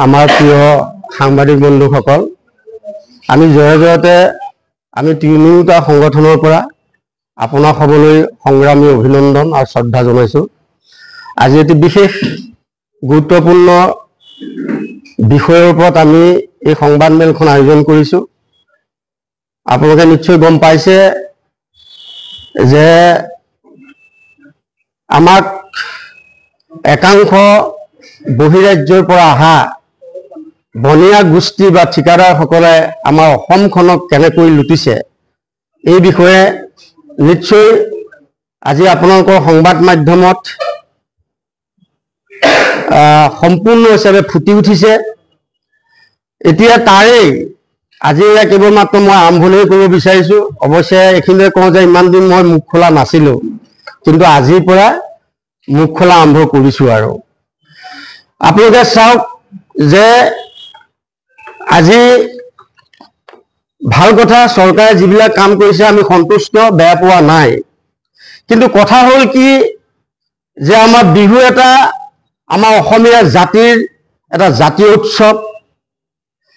আমাৰ প্ৰিয় সাংবাদিক বন্ধুসকল, আমি জয়তে আমি তিনিওটা সংগঠনৰ পৰা আপোনাক সকলোলৈ সংগ্ৰামী অভিনন্দন আৰু শ্ৰদ্ধা জনাইছো। আজি এটি বিশেষ গুৰুত্বপূৰ্ণ বিষয়ৰ ওপৰত আমি এই সংবাদ মেলখন আয়োজন কৰিছো। আপোনালোকে নিশ্চয় গম পাইছে যে আমাক একাংশ বহিৰাজ্যৰ পৰা অহা বনিয়া গোষ্ঠী বা ঠিকাদাৰসকলে আমাৰ অসমখনক কেনেকৈ লুটিছে এই বিষয়ে নিশ্চয় আজি আপোনালোকৰ সংবাদ মাধ্যমত সম্পূৰ্ণ হিচাপে ফুটি উঠিছে। এতিয়া তাৰেই আজি কেৱল মাত্ৰ মই আৰম্ভণি কৰিব বিচাৰিছো। অৱশ্যে এইখিনিতে কওঁ যে ইমান দিন মই মুখ খোলা নাছিলো, কিন্তু আজিৰ পৰা মুখ খোলা আৰম্ভ কৰিছো। আৰু আপোনালোকে চাওক যে আজি ভাল কথা, চৰকাৰে যিবিলাক কাম কৰিছে আমি সন্তুষ্ট, বেয়া পোৱা নাই। কিন্তু কথা হ'ল কি যে আমাৰ বিহু এটা আমাৰ অসমীয়া জাতিৰ এটা জাতীয় উৎসৱ।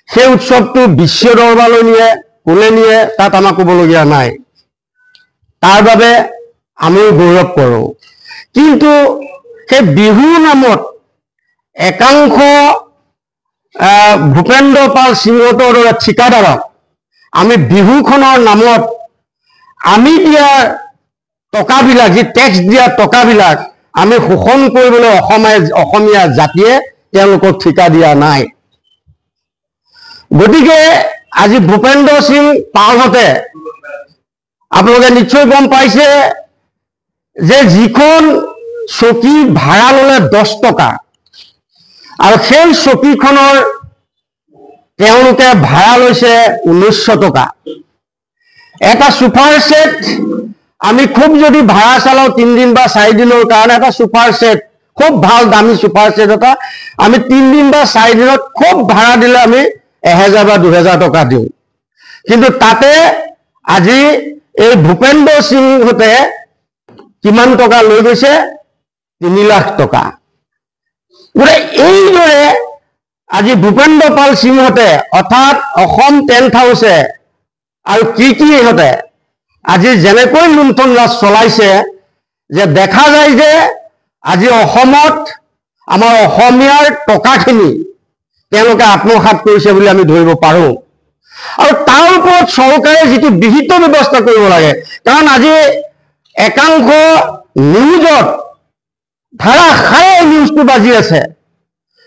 সেই উৎসৱটো বিশ্ব দৰবাৰলৈ নিয়ে, কোনে নিয়ে তাত আমাক ক'বলগীয়া নাই, তাৰ বাবে আমি গৌৰৱ কৰোঁ। কিন্তু সেই বিহুৰ নামত একাংশ ভূপেন্দ্ৰ পাল সিংহতৰ দৰে ঠিকাদাৰক আমি বিহুখনৰ নামত আমি দিয়া টকাবিলাক, যি টেক্স দিয়া টকাবিলাক আমি শোষণ কৰিবলৈ অসমীয়া জাতিয়ে তেওঁলোকক ঠিকা দিয়া নাই। গতিকে আজি ভূপেন্দ্ৰ সিং পালহঁতে আপোনালোকে নিশ্চয় গম পাইছে যে যিখন চকী ভাড়া ল'লে 10 টকা আৰু সেই চকীখনৰ তেওঁলোকে ভাড়া লৈছে 1900 টকা। এটা ছুপাৰ ছেট আমি খুব যদি ভাড়া চালাও 3 দিন বা 4 দিনৰ কাৰণে, এটা ছুপাৰ ছেট খুব ভাল দামী ছুপাৰ ছেট এটা আমি 3 দিন বা 4 দিনত খুব ভাড়া দিলে আমি 1000 বা 2000 টকা দিওঁ। কিন্তু তাতে আজি এই ভূপেন্দ্ৰ সিংহতে কিমান টকা লৈ গৈছে? 3 লাখ টকা। গতিকে এইদৰে আজি ভূপেন্দ্ৰ পাল সিংহতে অৰ্থাৎ অসম টেণ্ট হাউচে আৰু কি ইহঁতে আজি যেনেকৈ লুণ্ঠন ৰাজ চলাইছে, যে দেখা যায় যে আজি অসমত আমাৰ অসমীয়াৰ টকাখিনি তেওঁলোকে আত্মসাৎ কৰিছে বুলি আমি ধৰিব পাৰোঁ। আৰু তাৰ ওপৰত চৰকাৰে যিটো বিহিত ব্যৱস্থা কৰিব লাগে, কাৰণ আজি একাংশ নিউজত ধাৰাসাৰে নিউজটো বাজি আছে,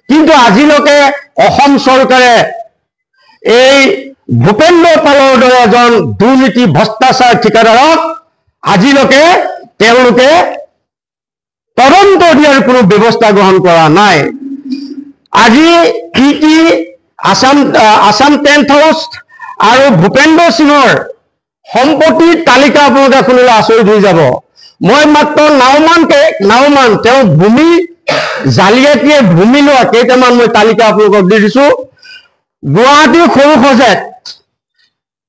কিন্তু আজিলৈকে অসম চৰকাৰে এই ভূপেন্দ্ৰ পালৰ দৰে এজন দুৰ্নীতি ভ্ৰষ্টাচাৰ ঠিকাদাৰক আজিলৈকে তেওঁলোকে তদন্ত দিয়াৰ কোনো ব্যৱস্থা গ্ৰহণ কৰা নাই। আজি কি আসাম টেণ্ট হাউচ আৰু ভূপেন্দ্ৰ সিঙৰ সম্পত্তিৰ তালিকা আপোনালোকে শুনিলে আচৰিত হৈ যাব। মই মাত্ৰ নাওমান তেওঁ ভূমি জালিয়াতিয়ে ভূমি লোৱা কেইটামান মই তালিকা আপোনালোকক দি দিছো। গুৱাহাটীৰ সৰু-সজাইত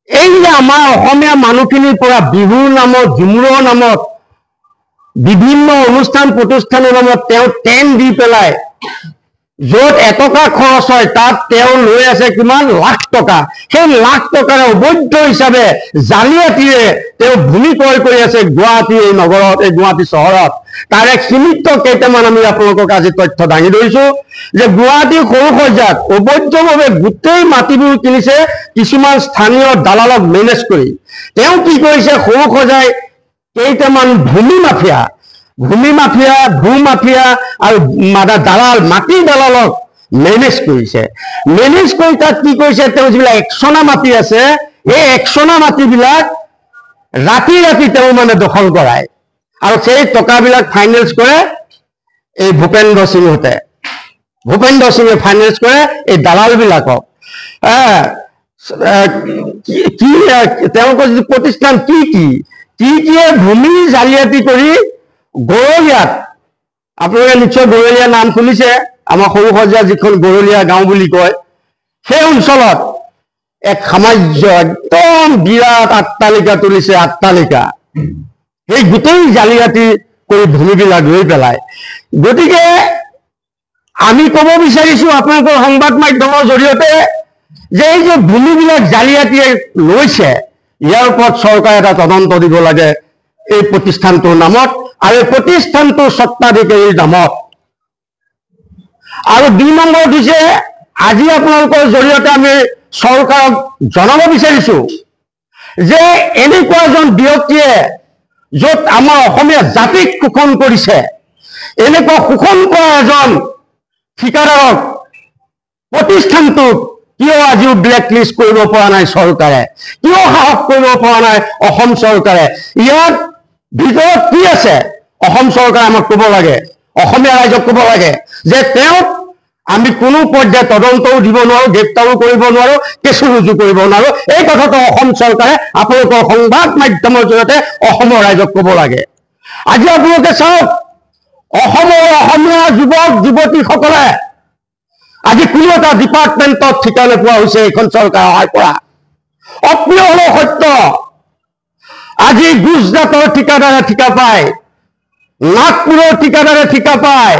এই যে আমাৰ অসমীয়া মানুহখিনিৰ পৰা বিহুৰ নামত, ঝুমুৰৰ নামত, বিভিন্ন অনুষ্ঠান প্ৰতিষ্ঠানৰ নামত তেওঁ টেণ্ট দি পেলাই য'ত এটকা খৰচ হয় তাত তেওঁ লৈ আছে কিমান লাখ টকা। সেই লাখ টকাৰে অবৈধ হিচাপে জালিয়াতিৰে তেওঁ ভূমি ক্ৰয় কৰি আছে গুৱাহাটী এই নগৰত, এই গুৱাহাটী চহৰত। তাৰে সীমিত কেইটামান আমি আপোনালোকক আজি তথ্য দাঙি ধৰিছো যে গুৱাহাটীৰ সৰু-সজাইত অবৈধভাৱে গোটেই মাটিবোৰ কিনিছে কিছুমান স্থানীয় দালালক মেনেজ কৰি। তেওঁ কি কৰিছে, সৰু-সজাই কেইটামান ভূমি মাফিয়া, ভূ-মাফিয়া আৰু দালাল, মাটিৰ দালালক মেনেজ কৰিছে। মেনেজ কৰি তাত কি কৰিছে, তেওঁ যিবিলাক একচনা মাটি আছে এই একচনা মাটিবিলাক ৰাতি তেওঁ মানে দখল কৰায় আৰু সেই টকাবিলাক ফাইনেন্স কৰে এই ভূপেন্দ্ৰ সিংহতে। ভূপেন্দ্ৰ সিঙে ফাইনেন্স কৰে এই দালালবিলাকক। তেওঁলোকৰ যিটো প্ৰতিষ্ঠান কিয়ে ভূমি জালিয়াতি কৰি গৰলীয়াত, আপোনালোকে নিশ্চয় গৰলীয়া নাম শুনিছে, আমাৰ সৰু-সজাই যিখন গৰলীয়া গাঁও বুলি কয়, সেই অঞ্চলত এক সাম্ৰাজ্য একদম বিৰাট আট্টালিকা তুলিছে। সেই গোটেই জালিয়াতি কৰি ভূমিবিলাক লৈ পেলাই। গতিকে আমি ক'ব বিচাৰিছো আপোনালোকৰ সংবাদ মাধ্যমৰ জৰিয়তে যে এই যে ভূমিবিলাক জালিয়াতিয়ে লৈছে ইয়াৰ ওপৰত চৰকাৰে এটা তদন্ত দিব লাগে এই প্ৰতিষ্ঠানটোৰ নামত আৰু এই প্ৰতিষ্ঠানটোৰ স্বত্বাধিকাৰীৰ নামত। আৰু ২ নম্বৰ হৈছে আজি আপোনালোকৰ জৰিয়তে আমি চৰকাৰক জনাব বিচাৰিছো যে এনেকুৱা এজন ব্যক্তিয়ে য'ত আমাৰ অসমীয়া জাতিক শোষণ কৰিছে, এনেকুৱা শোষণ কৰা এজন ঠিকাদাৰক প্ৰতিষ্ঠানটোক কিয় আজিও ব্লেকলিষ্ট কৰিব পৰা নাই চৰকাৰে, কিয় সাহস কৰিব পৰা নাই অসম চৰকাৰে? ইয়াত ভিতৰত কি আছে অসম চৰকাৰে আমাক ক'ব লাগে, অসমীয়া ৰাইজক ক'ব লাগে যে তেওঁক আমি কোনো পৰ্যায়ত তদন্তও দিব নোৱাৰো, গ্ৰেপ্তাৰো কৰিব নোৱাৰো, কেঁচু ৰুজু কৰিব নোৱাৰো। এই কথাটো অসম চৰকাৰে আপোনালোকৰ সংবাদ মাধ্যমৰ জৰিয়তে অসমৰ ৰাইজক ক'ব লাগে। আজি আপোনালোকে চাওক, অসমৰ অসমীয়া যুৱক যুৱতীসকলে আজি কোনো এটা ডিপাৰ্টমেণ্টত ঠিকা নোপোৱা হৈছে এইখন চৰকাৰে অহাৰ পৰা। অপ্ৰিয় হলেও সত্য, আজি গুজৰাটৰ ঠিকাদাৰে ঠিকা পায়, নাগপুৰৰ ঠিকাদাৰে ঠিকা পায়।